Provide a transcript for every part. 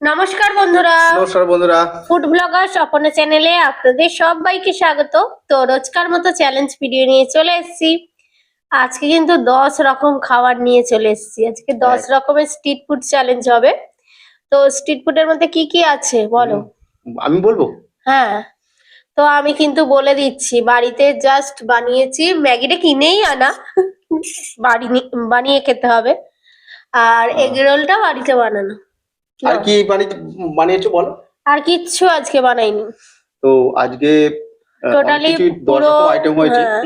নমস্কার বন্ধুরা। নমস্কার বন্ধুরা। ফুড ব্লগার স্বপনা চ্যানেলে আপনাদের সবাইকে স্বাগত। তো রোজকার মতো চ্যালেঞ্জ ভিডিও নিয়ে চলে এসেছি। আজকে কিন্তু 10 রকম খাবার নিয়ে চলে এসেছি। আজকে 10 রকমের স্ট্রিট ফুড চ্যালেঞ্জ হবে। তো স্ট্রিট ফুডের মধ্যে কি কি আছে বলো? আমি বলবো। হ্যাঁ, তো আমি কিন্তু বলে দিচ্ছি, বাড়িতে জাস্ট বানিয়েছি, ম্যাগিটা কিনেই আনা, বানিয়ে খেতে হবে। আর এগ রোলটা বাড়িতে বানানো। আর কি বানিয়েছো বলো? আর কিচ্ছু আজকে বানাইনি। তো আজকে টোটালি কিছু 10 পুরো রকম আইটেম হয়েছে। হ্যাঁ।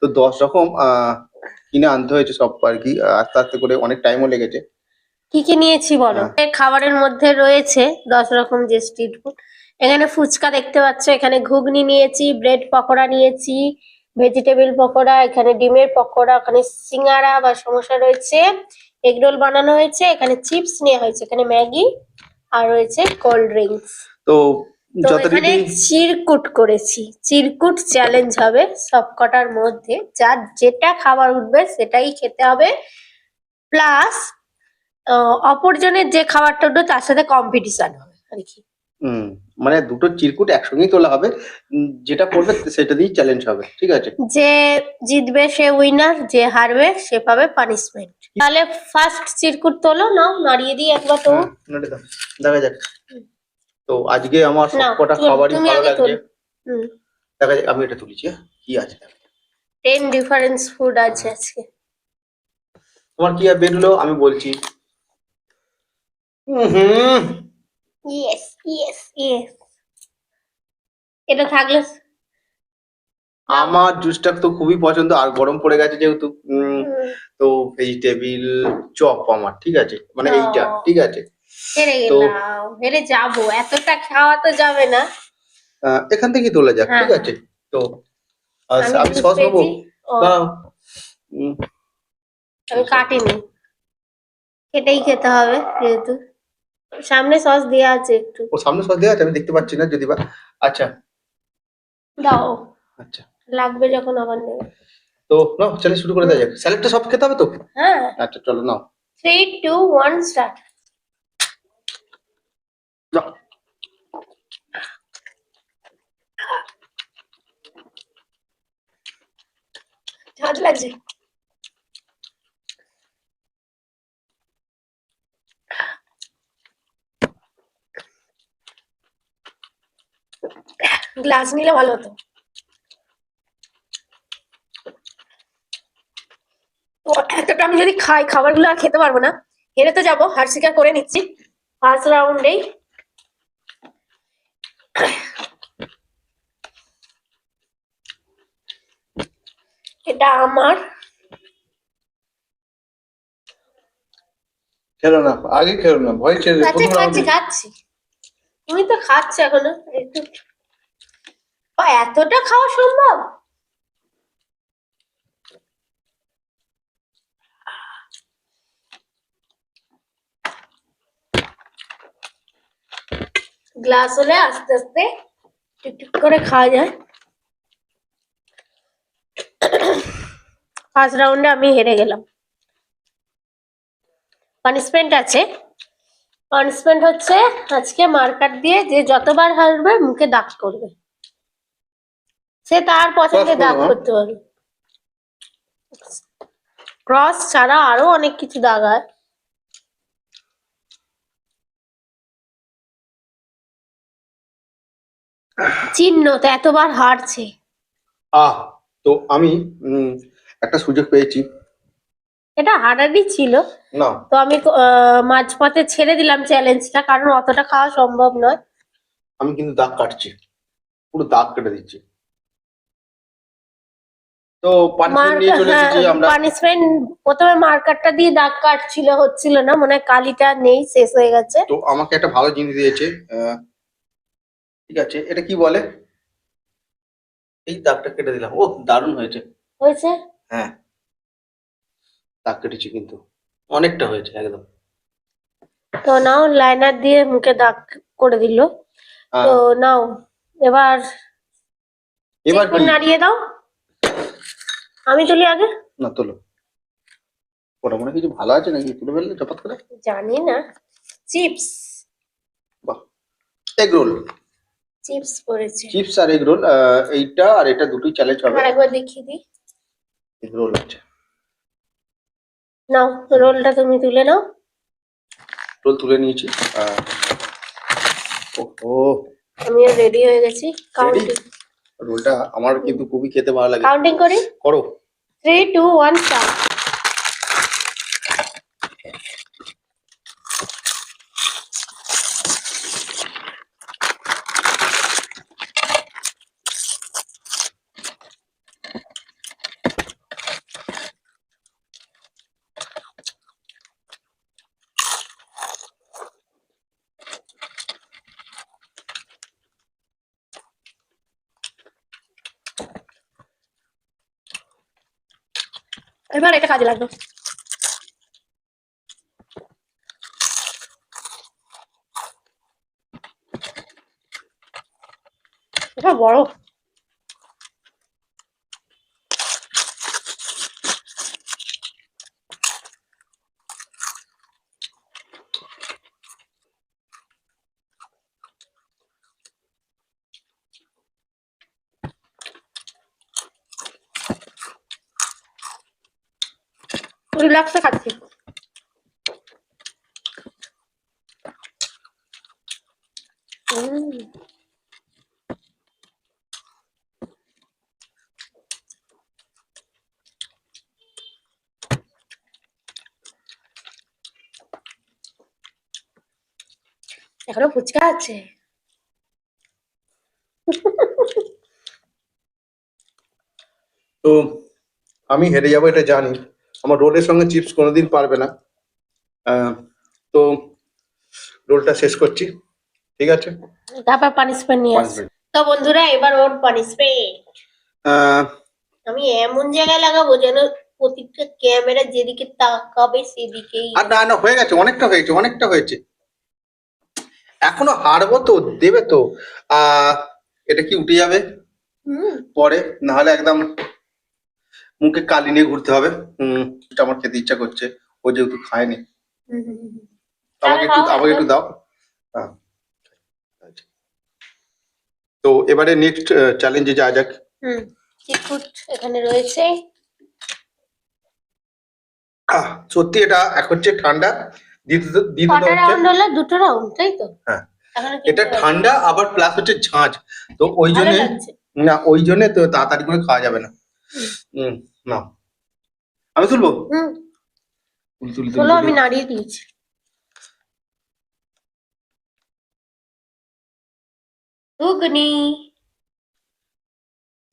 তো 10 রকম কিনে আনতে হয়েছে সব আর কি, আস্তে আস্তে করে অনেক টাইমও লেগেছে। কি কি নিয়েছি বলো? খাবারের মধ্যে রয়েছে 10 রকম যে স্ট্রিট ফুড। এখানে ফুচকা দেখতে পাচ্ছ, এখানে ঘুগনি নিয়েছি, ব্রেড পকোড়া নিয়েছি, ভেজিটেবল পকোড়া, এখানে ডিমের পকোড়া, ওখানে সিঙ্গারা বা সমোসা রয়েছে, এগ রোল বানানো হয়েছে, এখানে চিপস নেওয়া হয়েছে, এখানে ম্যাগি আর রয়েছে কোল্ড ড্রিঙ্কস। তো এখানে চিরকুট করেছি, চিরকুট চ্যালেঞ্জ হবে। সবকটার মধ্যে যার যেটা খাবার উঠবে সেটাই খেতে হবে, প্লাস অপরজনের যে খাবারটা উঠবে তার সাথে কম্পিটিশন হবে আর কি। মানে দুটো চিরকুট একসঙ্গেই তোলা হবে, যেটা পড়বে সেটা দিয়েই চ্যালেঞ্জ হবে, ঠিক আছে? যে জিতবে সে উইনার, যে হারবে সে পাবে পানিশমেন্ট। তাহলে ফার্স্ট চিরকুট তোলো, নাও নাড়িয়ে দিই একবার। তো দেখা যাক। তো আজকে আমার সবকটা খাবারই ভালো লাগছে। দেখা যাক, আমি এটা তুলেছি। কি আছে? 10 ডিফারেন্স ফুড আছে আজকে। তোমার কি আর বেরোলো আমি বলছি। Yes yes yes. এটা থাকলে আমার জুসটা তো খুবই পছন্দ, আর গরম পড়ে গেছে যেহেতু। তো ভেজিটেবিল চপ আমার ঠিক আছে, মানে এইটা ঠিক আছে। হেরে গেলাম, হেরে যাবো, এতটা খাওয়া তো যাবে না। এখান থেকে তোলা যাক, ঠিক আছে? তো আমি সস নেবো। দাঁড়াও, আমি কাটিনি, এটাই খেতে হবে যেহেতু সামনে সস দেওয়া আছে। একটু ও সামনে সস দেওয়া আছে, আমি দেখতে পাচ্ছি না যদি বা। আচ্ছা দাও, আচ্ছা লাগবে যখন আবার নেবে। তো নাও, চলে শুরু করে দেওয়া যাক। স্যালাডটা সব খেতে হবে তো? হ্যাঁ আচ্ছা চলো নাও। 3 2 1 স্টার্ট। ঝাঁজ লাগছে। গ্লাস নিলে ভালো হতো। তো এতটা আমি যদি খাই, খাবারগুলো আর খেতে পারবো না, হেরে তো যাবো, হার স্বীকার করে নিচ্ছি ফার্স্ট রাউন্ডেই। এটা আমার। খেলো না, আগে খেলো না, ভয় ছেড়ে প্রথম রাউন্ডে। খাচ্ছি, তুমি তো খাচ্ছ এখনো একটু। এতটা খাওয়া সম্ভব? গ্লাস হলে আস্তে আস্তে টুকটুক করে খাওয়া যায়। ফার্স্ট রাউন্ডে আমি হেরে গেলাম। পানিশমেন্ট আছে। পানিশমেন্ট হচ্ছে আজকে মার্কার দিয়ে যে যতবার হারবে মুখে দাগ করবে, সে তার পছন্দের দাগ করতে পারবে। ক্রস ছাড়া আরো অনেক কিছু দাগ হয়। চিহ্ন তো এতবার হারছে। তো আমি একটা সুযোগ পেয়েছি। এটা হারারই ছিল না, তো আমি মাঝপথে ছেড়ে দিলাম চ্যালেঞ্জটা, কারণ অতটা খাওয়া সম্ভব নয়। আমি কিন্তু দাগ কাটছি, পুরো দাগ কেটে দিচ্ছি। তো পানিশমেন্ট নিয়ে চলে এসেছি আমরা। পানিশমেন্ট প্রথমে মার্কারটা দিয়ে দাগ কাটছিল, হচ্ছিল না, মনে হয় কালিটা নেই, শেষ হয়ে গেছে। তো আমাকে একটা ভালো জিনিস দিয়েছে। ঠিক আছে, এটা কি বলে? এই দাগটা কেটে দিলাম। ও দারুণ হয়েছে। হয়েছে? হ্যাঁ, দাগ কেটেছি কিন্তু অনেকটা হয়েছে একদম। তো নাও, লাইনার দিয়ে মুখে দাগ করে দিল। তো নাও এবার কি নাড়িয়ে দাও। আমি তুলি আগে। না তোলো, ওটা মনে কিছু ভালো আছে নাকি, তুলে ফেললে চপাত করে। জানি না। চিপস এগ রোল, চিপস পড়েছে। চিপস আর এগ রোল, এইটা আর এটা দুটোই চ্যালেঞ্জ হবে। এবার একবার দেখিয়ে দিই। এগ রোল আছে, নাও রোলটা তুমি তুলে নাও। রোল তুলে নিয়েছি। ও আমিও রেডি হয়ে গেছি। কাউন্টিং রোলটা আমার কিন্তু খুবই খেতে ভালো লাগে। কাউন্টিং করি, করো। 3 2 1 স্টার্ট। এবার এটা কাজে লাগবে। এটা বড়। রিল্যাক্সে খাচ্ছি। এখনো ফুচকা আছে। তো আমি হেরে যাবো এটা জানি, আমার রোলের সঙ্গে চিপস কোনোদিন পারবে না। তো রোলটা শেষ করছি, ঠিক আছে? তারপর পানিশমেন্ট নিয়ে আসছে। Punishment। তো বন্ধুরা এবার ওর পানিশমেন্ট আমি এমন জায়গায় লাগাবো যেন প্রতিটা ক্যামেরা যেদিকে তাকাবে সেদিকেই। আর না না, হয়ে গেছে, অনেকটা হয়েছে, অনেকটা হয়েছে, এখনো হারবো তো, দেবে তো। এটা কি উঠে যাবে পরে, না হলে একদম মুখে কালি নিয়ে ঘুরতে হবে। এটা আমার খেতে ইচ্ছা করছে, ও যেহেতু খায়নি। আমাকে একটু দাও। হ্যাঁ, আচ্ছা। তো এবারে নেক্সট চ্যালেঞ্জে যাওয়া যাক। চিটকুট এখানে রয়েছে। সত্যি এটা এক হচ্ছে ঠান্ডা, দ্বিতীয় কটা হচ্ছে রাউন্ড হলো? দুটো রাউন্ড, তাই তো? হ্যাঁ, এখনো এটা ঠান্ডা আবার প্লাস হচ্ছে ঝাঁঝ, তো ওই ভালো জন্য লাগছে। না, ওই জন্য তো তাড়াতাড়ি করে খাওয়া যাবে না। না, আমি তুলবো। হলো, আমি নাড়িয়ে দিয়েছি। ঘুগনি,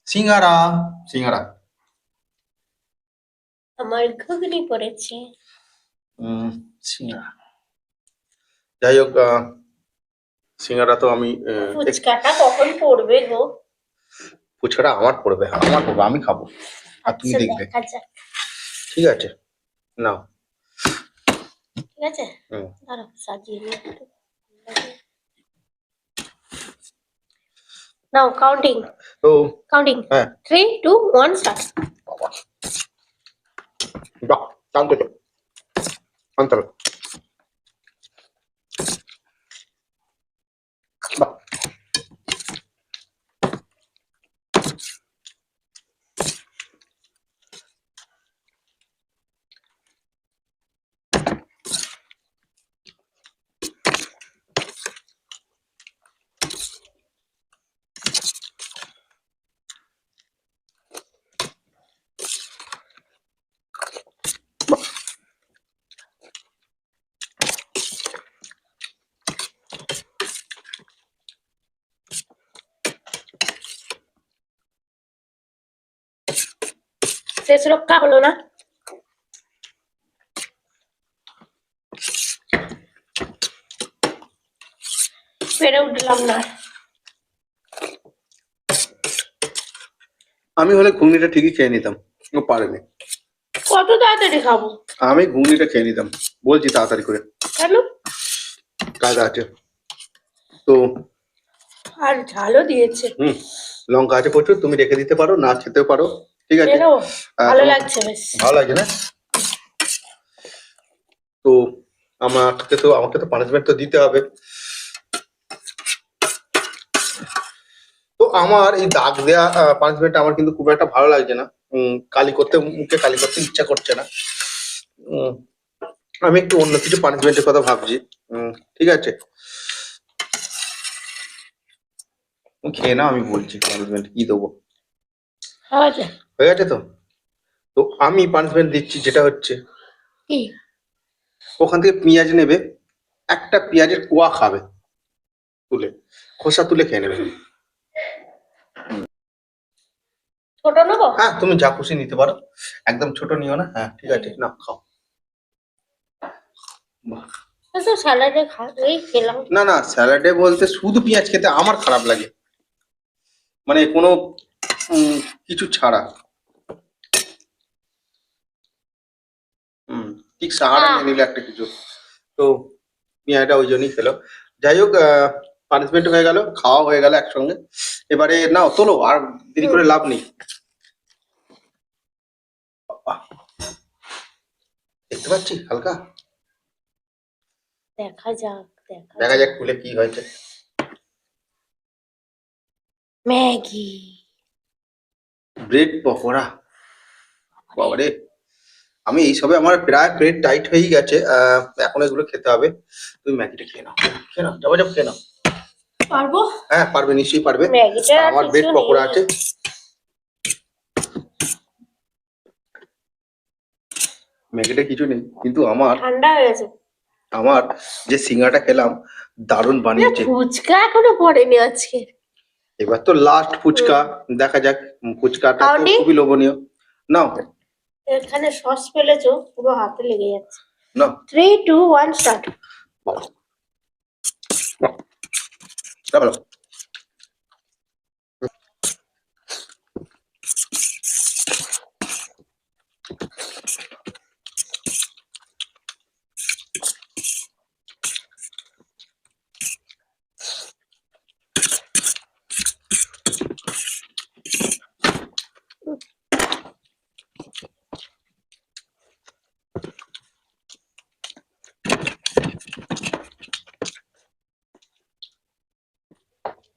সিঙ্গারা, সিঙ্গারা। আমার ঘুগনি পড়েছে। সিঙ্গারা, যাই হোক, সিঙ্গারা তো আমি ফুচকাটা কখন পড়বে গো? ফুচকাটা আমার পড়বে, আমি খাবো আর তুমি আচ্ছা, দেখবে, দেখা যাক। ঠিক আছে? নাও। ঠিক আছে, দাঁড়াও সাজিয়ে নিই একটু। নাও কাউন্টিং, তো হ্যাঁ, 3 2 1 স্টার্ট। বাবা, বাহ, শান্ত তো, শান্ত তো। বাহ, শেষ রক্ষা হলো না। পেরে উঠলাম না। আমি হলে ঘুগনিটা ঠিকই খেয়ে নিতাম, ও পারেনি। কত তাড়াতাড়ি খাবো? আমি ঘুগনিটা খেয়ে নিতাম, বলছি তাড়াতাড়ি করে, কেন? কায়দা আছে তো। আর ঝালও দিয়েছে। লঙ্কা আছে প্রচুর, তুমি রেখে দিতে পারো, না খেতেও পারো, ঠিক আছে? ভালো লাগছে বেশ। ভালো লাগছে না? তো আমাকে তো পানিশমেন্ট তো দিতে হবে। আমার এই দাগ দেওয়া পানিশমেন্ট আমার কিন্তু খুব একটা ভালো লাগছে না। কালি করতে, মুখে কালি করতে ইচ্ছা করছে না। উম, আমি একটু অন্য কিছু পানিশমেন্টের কথা ভাবছি। ঠিক আছে, খেয়ে নাও, আমি বলছি পানিশমেন্ট কি দেবো। আচ্ছা, হয়ে গেছে তো? তো আমি পানিশমেন্ট দিচ্ছি, যেটা হচ্ছে কি ওখান থেকে পেঁয়াজ নেবে, একটা পেঁয়াজের কোয়া খাবে, তুলে খোসা তুলে খেয়ে নেবে। ছোট নেবো? হ্যাঁ, তুমি যা খুশি নিতে পারো, একদম ছোট নিও না। হ্যাঁ ঠিক আছে, না খাও। বাহ। তো স্যালাডে এই খেলাম। না না, স্যালাডে বলতে শুধু পেঁয়াজ খেতে আমার খারাপ লাগে, মানে কোনো উম, কিছু ছাড়া। ঠিক সাহারা নিয়ে নিলে একটা কিছু, তো পেঁয়াজটা ওই জন্যই খেলো। যাই হোক, পানিশমেন্ট হয়ে গেল, খাওয়া হয়ে গেল একসঙ্গে। এবারে নাও তোলো, আর দেরি করে লাভ নেই। বাহ, দেখতে পাচ্ছি হালকা, দেখা যাক, দেখা যাক খুলে কি হয়েছে। ম্যাগি, ব্রেড পকোড়া, বাবারে, আমি এইসবে আমার প্রায় পেট টাইট হয়ে গেছে। এখন এগুলো খেতে হবে। তুমি ম্যাগিটা খেয়ে নাও, খেয়ে নাও, যাবো যাবো, খেয়ে নাও। পারবো? হ্যাঁ পারবে, নিশ্চয়ই পারবে। ম্যাগিটা আর আমার ব্রেড কিছু পকোড়া নেই। আছে। ম্যাগিটা কিছু নেই, কিন্তু আমার ঠান্ডা হয়ে গেছে। আমার যে সিঙ্গাটা খেলাম, দারুণ বানিয়েছে। ফুচকা এখনো পড়েনি আজকে। এবার তো লাস্ট ফুচকা, দেখা যাক। ফুচকাটা তো তাহলে খুবই লোভনীয়। নাও এখানে সস ফেলেছো, পুরো হাতে লেগে যাচ্ছে। নাও। 3, 2, 1 স্টার্ট। বাবা, ভালো।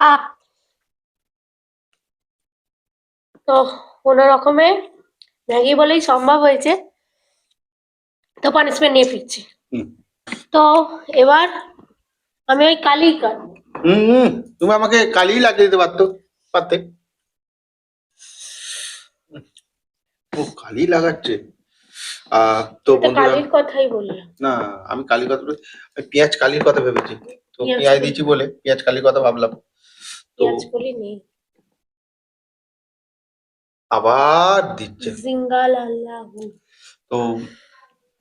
আহ, তো কোনো রকমে ম্যাগি বলেই সম্ভব হয়েছে, তো পানিশমেন্ট নিয়ে ফিরছি। হুম তো এবার আমি ওই কালি কাটবো। হুম, তুমি আমাকে কালিই লাগিয়ে দিতে পারতে। ও কালি লাগাচ্ছে। তো আমি তো বন্ধুরা, কালির কথাই বললাম। না, আমি কালির কথা আমি পেঁয়াজ কালির কথা ভেবেছি। তো পেঁয়াজ পেঁয়াজ কলি, দিয়েছি বলে পেঁয়াজ কালির কথা ভাবলাম। তো পেঁয়াজ কলি নেই। আবার দিচ্ছে। জিঙ্গাল আল্লাহু। তো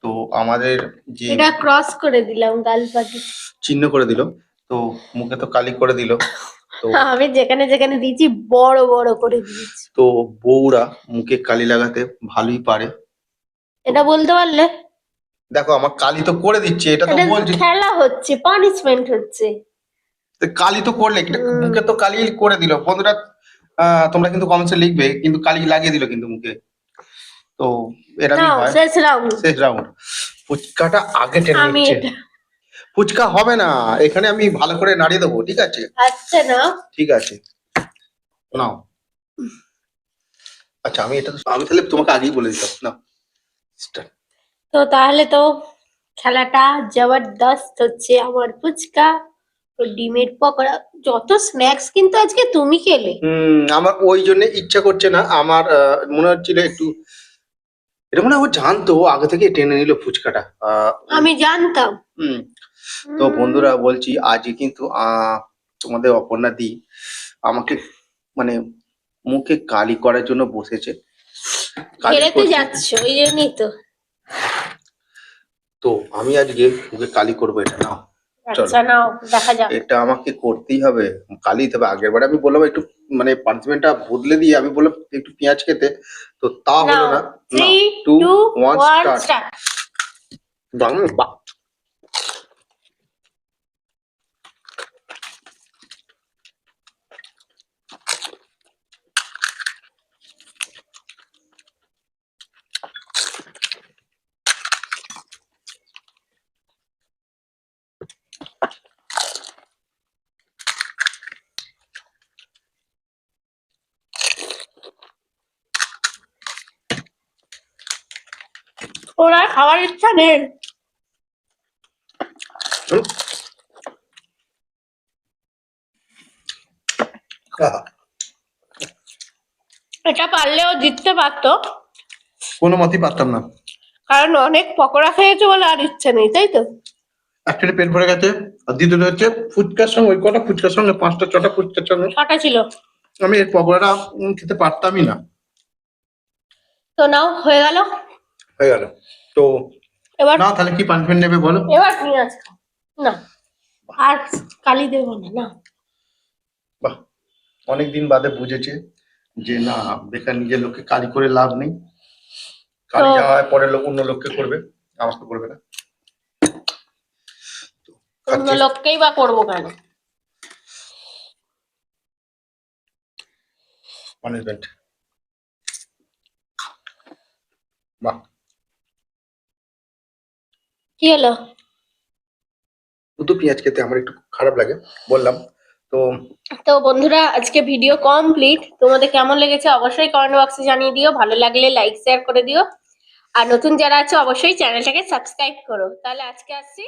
তো আমাদের যে এটা ক্রস করে দিলাম গাল পাটি। চিহ্ন করে দিল, তো মুখে তো কালি করে দিল। তো আমি যেখানে যেখানে দিয়েছি বড় বড় করে দিয়েছি। তো বউরা মুখে কালি লাগাতে ভালোই পারে। এটা বলতে পারলে? দেখো আমার কালি তো করে দিচ্ছে, এটা তো এটা বলছি। খেলা হচ্ছে, পানিশমেন্ট হচ্ছে। তো কালি তো করলে, এটা হুম। মুখে তো কালি করে দিল বন্ধুরা। তোমরা কিন্তু কমেন্টসে লিখবে, কিন্তু কালি লাগিয়ে দিল কিন্তু মুখে। তো এরকমই নাও হয়। শেষ রাউন্ড। শেষ রাউন্ড, ফুচকাটা আগে টেনে আমি নিচ্ছে। এটা ফুচকা হবে না, এখানে আমি ভালো করে নাড়িয়ে দেবো, ঠিক আছে? আচ্ছা না, ঠিক আছে, নাও। আচ্ছা, আমি তাহলে তোমাকে আগেই বলে দিতাম না। Start. তো তাহলে তো খেলাটা জবরদস্ত হচ্ছে। আমার ফুচকা ও ডিমের পকোড়া, যত স্ন্যাক্স কিন্তু আজকে তুমি খেলে। আমার ওই জন্য ইচ্ছা করছে না, আমার মনে হচ্ছিল একটু, এটা মনে হয় ও জানতো আগে থেকে টেনে নিল ফুচকাটা। আমি জানতাম। হুম তো বন্ধুরা বলছি, আজকে কিন্তু তোমাদের অপর্ণা দি আমাকে মানে মুখে কালি করার জন্য বসেছে। কালি হেরে তো করছে, যাচ্ছ, ওই জন্যই তো। তো আমি আজকে মুখে কালি করবো, এটা নাও। চলো, আচ্ছা নাও, দেখা যাক। এটা আমাকে করতেই হবে। কালি দিতে হবে। আগের বারে আমি বললাম একটু, মানে পানিশমেন্টটা বদলে দিয়ে আমি বললাম একটু পেঁয়াজ খেতে, তো তা হলো নাও না। 3, 2, 2, 1 1 স্টার্ট। স্টার্ট। বাহ, ওর আর খাওয়ার ইচ্ছা নেই। হুম। আহা, এটা পারলেও জিততে পারতো, কোনো মতেই পারতাম না। কারণ অনেক পকোড়া খেয়েছে বলে আর ইচ্ছে নেই, তাই তো? অ্যাকচুয়ালি পেট ভরে গেছে। আর দ্বিতীয়ত হচ্ছে ফুচকার সঙ্গে, ওই কটা ফুচকার সঙ্গে 5টা 6টা ফুচকার সঙ্গে ছটা ছিল। আমি এই পকোড়াটা খেতে পারতামই না। তো নাও, হয়ে গেল। হয়ে গেল তো। এবার না তাহলে কি পানিশমেন্ট নেবে বলো? এবার পেঁয়াজ খাও। না, আর কালি দেবো না, না। বাহ, অনেকদিন বাদে বুঝেছে যে না, বেকার নিজের লোককে কালি করে লাভ নেই। কালি তো যাওয়া হয় পরের লোক, অন্য লোককে করবে, আমাকে করবে না। অন্য খাচ্ছি লোককেই বা করবো কেন? পানিশমেন্ট। বাহ, কি হলো? শুধু পেঁয়াজ খেতে আমার একটু খারাপ লাগে, বললাম তো। তো বন্ধুরা, আজকে ভিডিও কমপ্লিট। তোমাদের কেমন লেগেছে অবশ্যই কমেন্ট বক্সে জানিয়ে দিও। ভালো লাগলে লাইক শেয়ার করে দিও। আর নতুন যারা আছে অবশ্যই চ্যানেলটাকে সাবস্ক্রাইব করো। তাহলে আজকে আসছি।